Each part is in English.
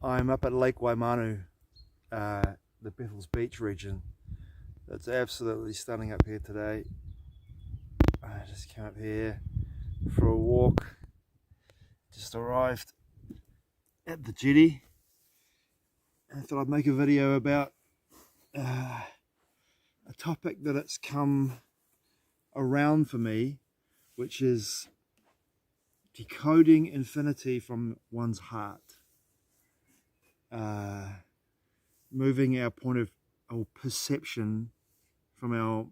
I'm up at Lake Waimanu, the Bethel's Beach region. It's absolutely stunning up here today. I just came up here for a walk. Just arrived at the jetty. I thought I'd make a video about a topic that it's come around for me, which is decoding infinity from one's heart. Moving our point of our perception from our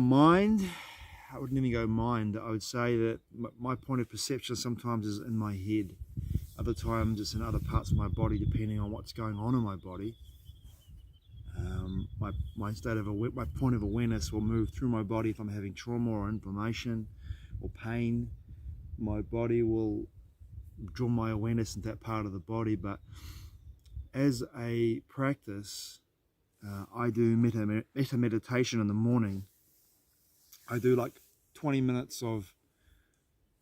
mind. I wouldn't even go mind. I would say that my point of perception sometimes is in my head. Other times it's in other parts of my body, depending on what's going on in my body. My point of awareness will move through my body if I'm having trauma or inflammation or pain. My body will draw my awareness into that part of the body. But as a practice, I do metta meditation in the morning. I do like 20 minutes of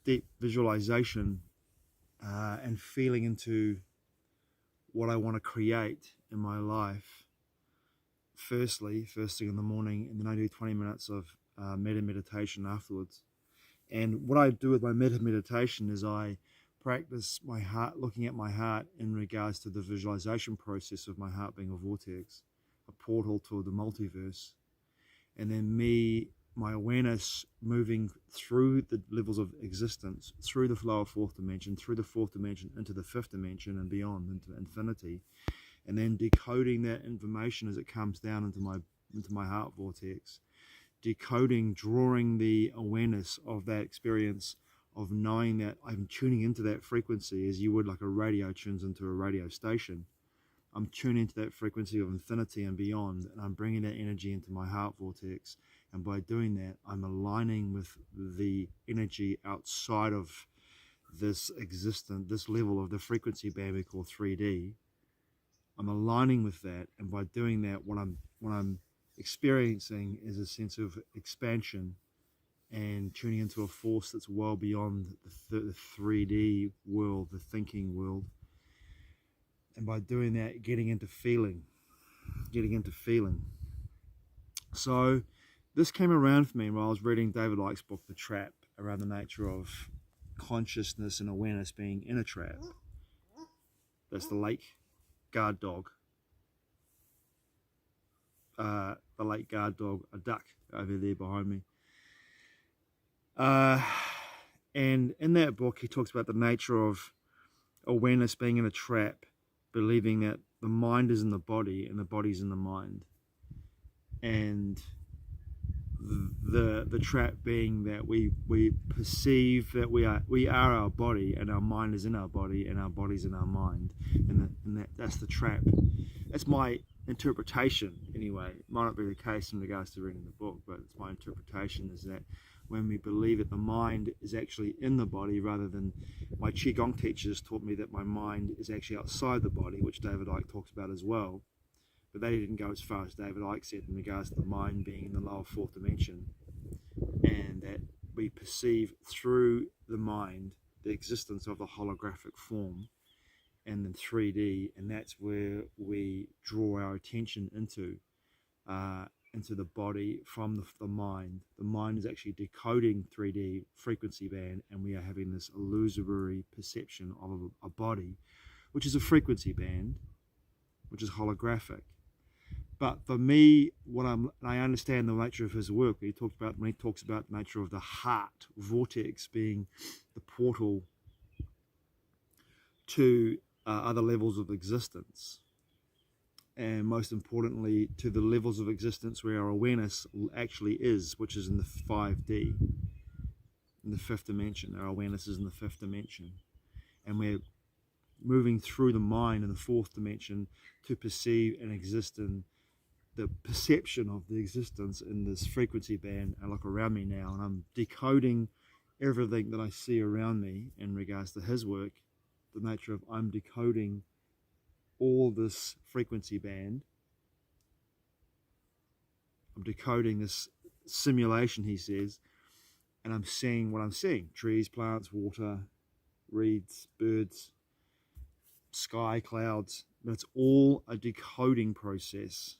deep visualization and feeling into what I want to create in my life. First thing in the morning, and then I do 20 minutes of metta meditation afterwards. And what I do with my metta meditation is I practice my heart, looking at my heart in regards to the visualization process of my heart being a vortex, a portal to the multiverse, and then my awareness moving through the levels of existence, through the flow of fourth dimension, through the fourth dimension into the fifth dimension and beyond, into infinity, and then decoding that information as it comes down into my heart vortex, decoding, drawing the awareness of that experience of knowing that I'm tuning into that frequency as you would like a radio tunes into a radio station. I'm tuning into that frequency of infinity and beyond, and I'm bringing that energy into my heart vortex. And by doing that, I'm aligning with the energy outside of this level of the frequency band we call 3D. I'm aligning with that, and by doing that, what I'm experiencing is a sense of expansion and tuning into a force that's well beyond the 3D world, the thinking world. And by doing that, getting into feeling. So this came around for me while I was reading David Icke's book, The Trap, around the nature of consciousness and awareness being in a trap. That's the lake guard dog. The lake guard dog, a duck over there behind me. And in that book, he talks about the nature of awareness being in a trap, believing that the mind is in the body and the body's in the mind. And the trap being that we perceive that we are our body, and our mind is in our body, and our body's in our mind, and that's the trap. That's my interpretation anyway. It might not be the case in regards to reading the book, but it's my interpretation is that when we believe that the mind is actually in the body, rather than my Qigong teachers taught me that my mind is actually outside the body, which David Icke talks about as well. But they didn't go as far as David Icke said in regards to the mind being in the lower fourth dimension, and that we perceive through the mind the existence of the holographic form and then 3D, and that's where we draw our attention into the body from the mind. The mind is actually decoding 3D frequency band, and we are having this illusory perception of a body, which is a frequency band, which is holographic. But for me, I understand the nature of his work. When he talks about the nature of the heart vortex being the portal to other levels of existence, and most importantly to the levels of existence where our awareness actually is, which is in the 5D, in the fifth dimension. Our awareness is in the fifth dimension, and we're moving through the mind in the fourth dimension to perceive and exist in the perception of the existence in this frequency band. I look around me now and I'm decoding everything that I see around me in regards to his work, the nature of I'm decoding all this frequency band. I'm decoding this simulation, he says, and I'm seeing what I'm seeing: trees, plants, water, reeds, birds, sky, clouds, but it's all a decoding process.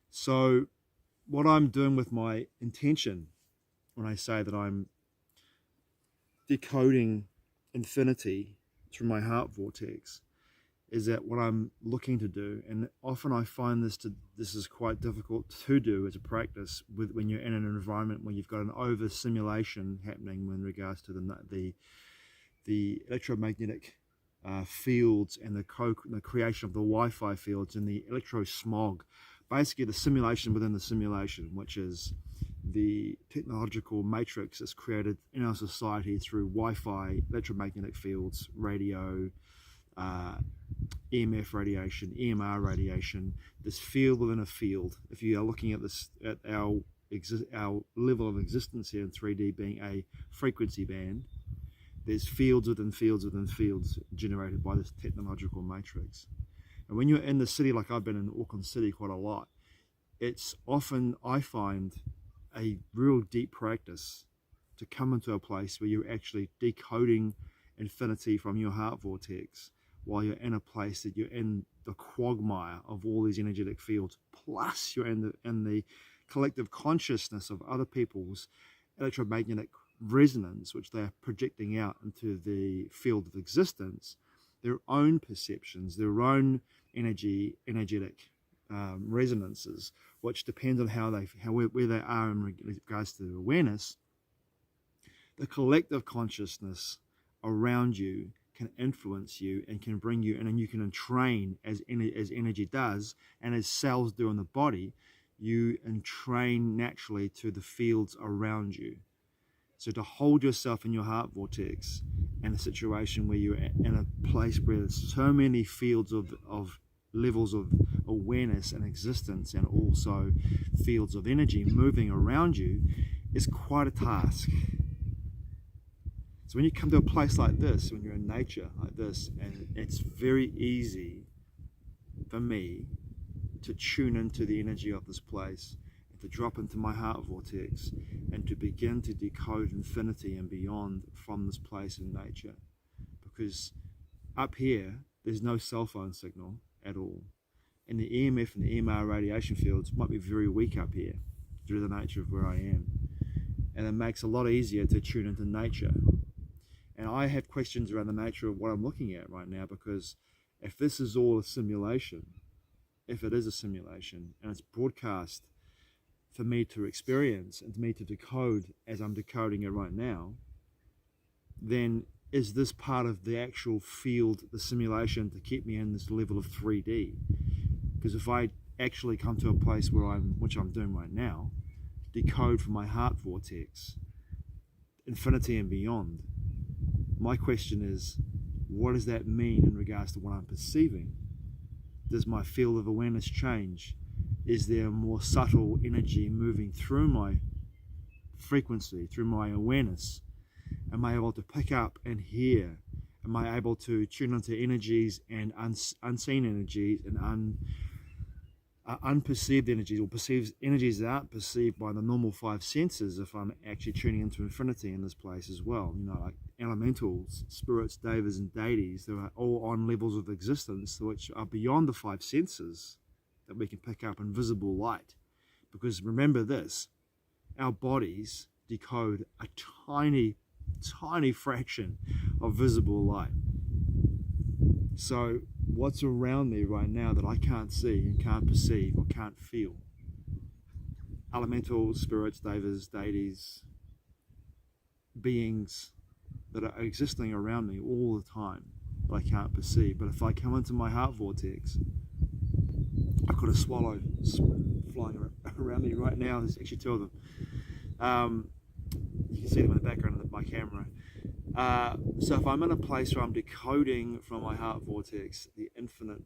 So what I'm doing with my intention when I say that I'm decoding infinity through my heart vortex is that what I'm looking to do, and often I find this is quite difficult to do as a practice when you're in an environment where you've got an over-simulation happening in regards to the electromagnetic fields and the creation of the Wi-Fi fields and the electro-smog, basically the simulation within the simulation, which is the technological matrix that's created in our society through Wi-Fi, electromagnetic fields, radio, EMF radiation, EMR radiation, this field within a field. If you are looking at this, at our level of existence here in 3D being a frequency band, there's fields within fields within fields generated by this technological matrix. And when you're in the city, like I've been in Auckland City quite a lot, it's often, I find, a real deep practice to come into a place where you're actually decoding infinity from your heart vortex while you're in a place that you're in the quagmire of all these energetic fields, plus you're in the collective consciousness of other people's electromagnetic resonance, which they are projecting out into the field of existence, their own perceptions, their own energetic resonances, which depends on where they are in regards to awareness. The collective consciousness around you can influence you and can bring you in, and you can entrain as energy does, and as cells do in the body, you entrain naturally to the fields around you. So to hold yourself in your heart vortex in a situation where you're in a place where there's so many fields of levels of awareness and existence, and also fields of energy moving around you, is quite a task. So when you come to a place like this, when you're in nature like this, and it's very easy for me to tune into the energy of this place, and to drop into my heart vortex, and to begin to decode infinity and beyond from this place in nature. Because up here, there's no cell phone signal at all. And the EMF and the EMR radiation fields might be very weak up here due to the nature of where I am. And it makes it a lot easier to tune into nature. And I have questions around the nature of what I'm looking at right now, because if this is all a simulation, if it is a simulation, and it's broadcast for me to experience and for me to decode as I'm decoding it right now, then is this part of the actual field, the simulation, to keep me in this level of 3D? Because if I actually come to a place which I'm doing right now, decode from my heart vortex, infinity and beyond, my question is, what does that mean in regards to what I'm perceiving? Does my field of awareness change? Is there a more subtle energy moving through my frequency, through my awareness? Am I able to pick up and hear? Am I able to tune into energies and unseen energies and unperceived energies, or perceived energies that aren't perceived by the normal five senses, if I'm actually tuning into infinity in this place as well? You know, like elementals, spirits, devas and deities, that are all on levels of existence which are beyond the five senses that we can pick up in visible light. Because remember this, our bodies decode a tiny fraction of visible light. So what's around me right now that I can't see and can't perceive or can't feel? Elementals, spirits, devas, deities, beings that are existing around me all the time that I can't perceive. But if I come into my heart vortex, I've got a swallow flying around me right now. There's actually two of them. You can see them in the background of my camera. So if I'm in a place where I'm decoding from my heart vortex the infinity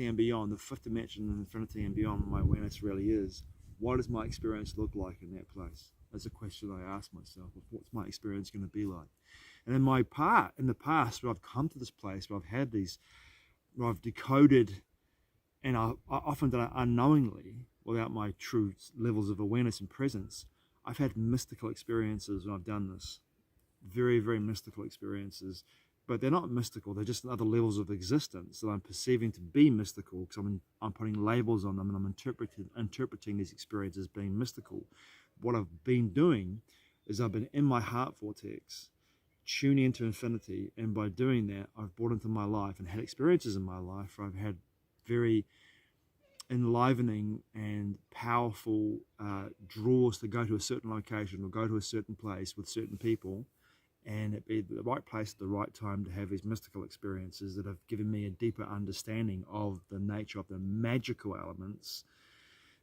and beyond, the fifth dimension of infinity and beyond where my awareness really is, what does my experience look like in that place? That's a question I ask myself. What's my experience going to be like? And in the past, where I've come to this place, where I've decoded, and I often done it unknowingly, without my true levels of awareness and presence, I've had mystical experiences when I've done this. Very, very mystical experiences. But they're not mystical, they're just other levels of existence that I'm perceiving to be mystical, because I'm putting labels on them, and I'm interpreting these experiences as being mystical. What I've been doing is I've been in my heart vortex, tuning into infinity, and by doing that, I've brought into my life and had experiences in my life where I've had very enlivening and powerful draws to go to a certain location or go to a certain place with certain people, and it be the right place at the right time to have these mystical experiences that have given me a deeper understanding of the nature of the magical elements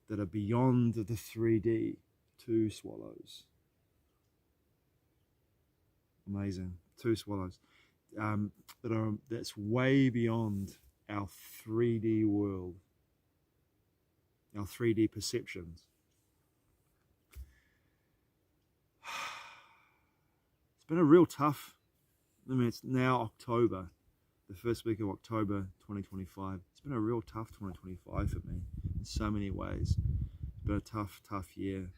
that are beyond the 3D. 2 swallows. Amazing. 2 swallows. That's way beyond our 3D world, our 3D perceptions. It's been a real tough, it's now October, the first week of October 2025. It's been a real tough 2025 for me in so many ways. It's been a tough, tough year.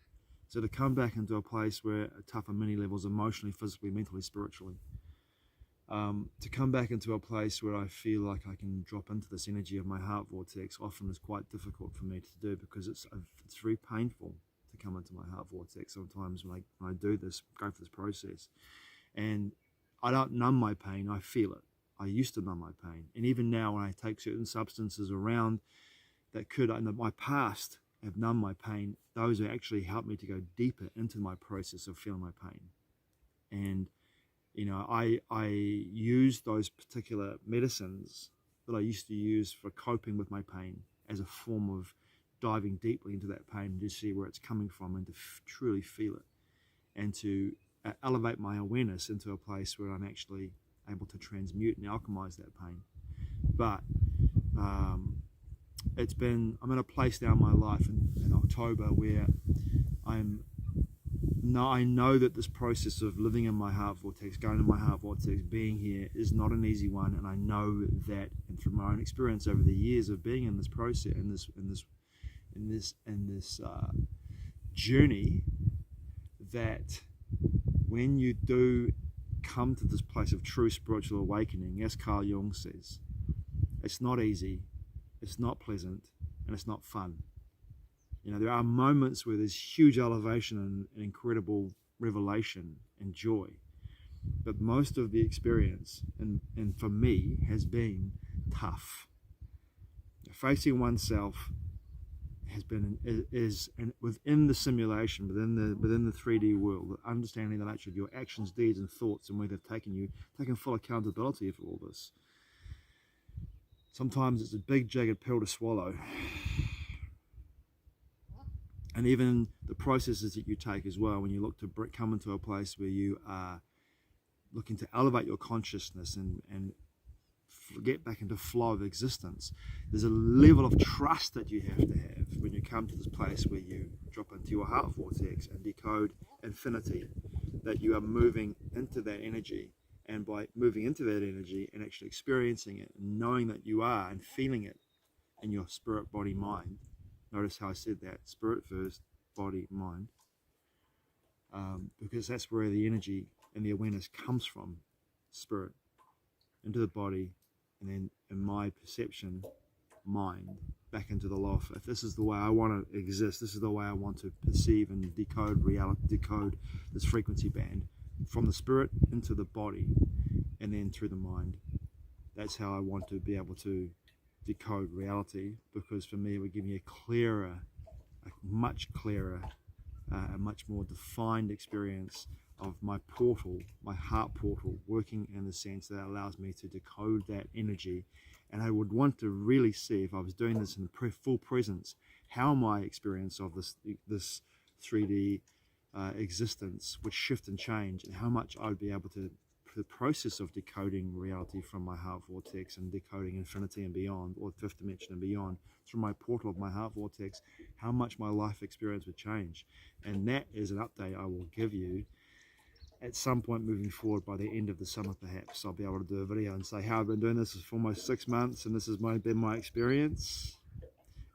So to come back into a place where tough on many levels, emotionally, physically, mentally, spiritually, to come back into a place where I feel like I can drop into this energy of my heart vortex often is quite difficult for me to do, because it's very painful to come into my heart vortex sometimes when I do this, go through this process. And I don't numb my pain, I feel it. I used to numb my pain. And even now when I take certain substances around that could, in my past, have numbed my pain, those have actually helped me to go deeper into my process of feeling my pain. And I use those particular medicines that I used to use for coping with my pain as a form of diving deeply into that pain and to see where it's coming from and to truly feel it, and to elevate my awareness into a place where I'm actually able to transmute and alchemize that pain. But I'm in a place now in my life in October where I know that this process of living in my heart vortex, going in my heart vortex, being here is not an easy one, and I know that, and through my own experience over the years of being in this process, in this journey, that when you do come to this place of true spiritual awakening, as Carl Jung says, it's not easy, it's not pleasant, and it's not fun. There are moments where there's huge elevation and incredible revelation and joy, but most of the experience, and for me, has been tough. Facing oneself is within the simulation, within the 3D world, understanding the nature of your actions, deeds, and thoughts, and where they've taken you, taking full accountability for all this. Sometimes it's a big jagged pill to swallow. And even the processes that you take as well, when you look to come into a place where you are looking to elevate your consciousness and get back into flow of existence, there's a level of trust that you have when you come to this place where you drop into your heart vortex and decode infinity, that you are moving into that energy. And by moving into that energy and actually experiencing it and knowing that you are and feeling it in your spirit, body, mind. Notice how I said that, spirit first, body, mind. Because that's where the energy and the awareness comes from, spirit, into the body, and then in my perception, mind, back into the loft. If this is the way I want to exist, this is the way I want to perceive and decode reality, decode this frequency band, from the spirit into the body, and then through the mind. That's how I want to be able to decode reality, because for me it would give me a much clearer, a much more defined experience of my portal, my heart portal, working in the sense that allows me to decode that energy. And I would want to really see, if I was doing this in full presence, how my experience of this 3D existence would shift and change, and how much I would be able to, the process of decoding reality from my heart vortex and decoding infinity and beyond, or fifth dimension and beyond, through my portal of my heart vortex, how much my life experience would change. And that is an update I will give you at some point moving forward. By the end of the summer, perhaps I'll be able to do a video and say how I've been doing this for almost 6 months, and this has been my experience,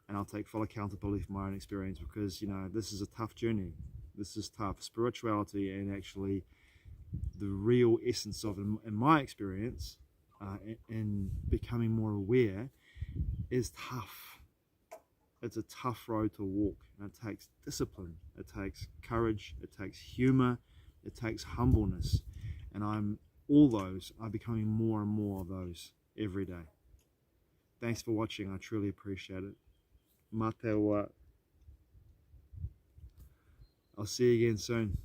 and I'll take full accountability for my own experience, because this is a tough journey. This is tough. Spirituality, and actually the real essence of it, in my experience, in becoming more aware, is tough. It's a tough road to walk, and it takes discipline, it takes courage, it takes humor, it takes humbleness, and I'm becoming more and more of those every day. Thanks for watching. I truly appreciate it. Mā te wa. I'll see you again soon.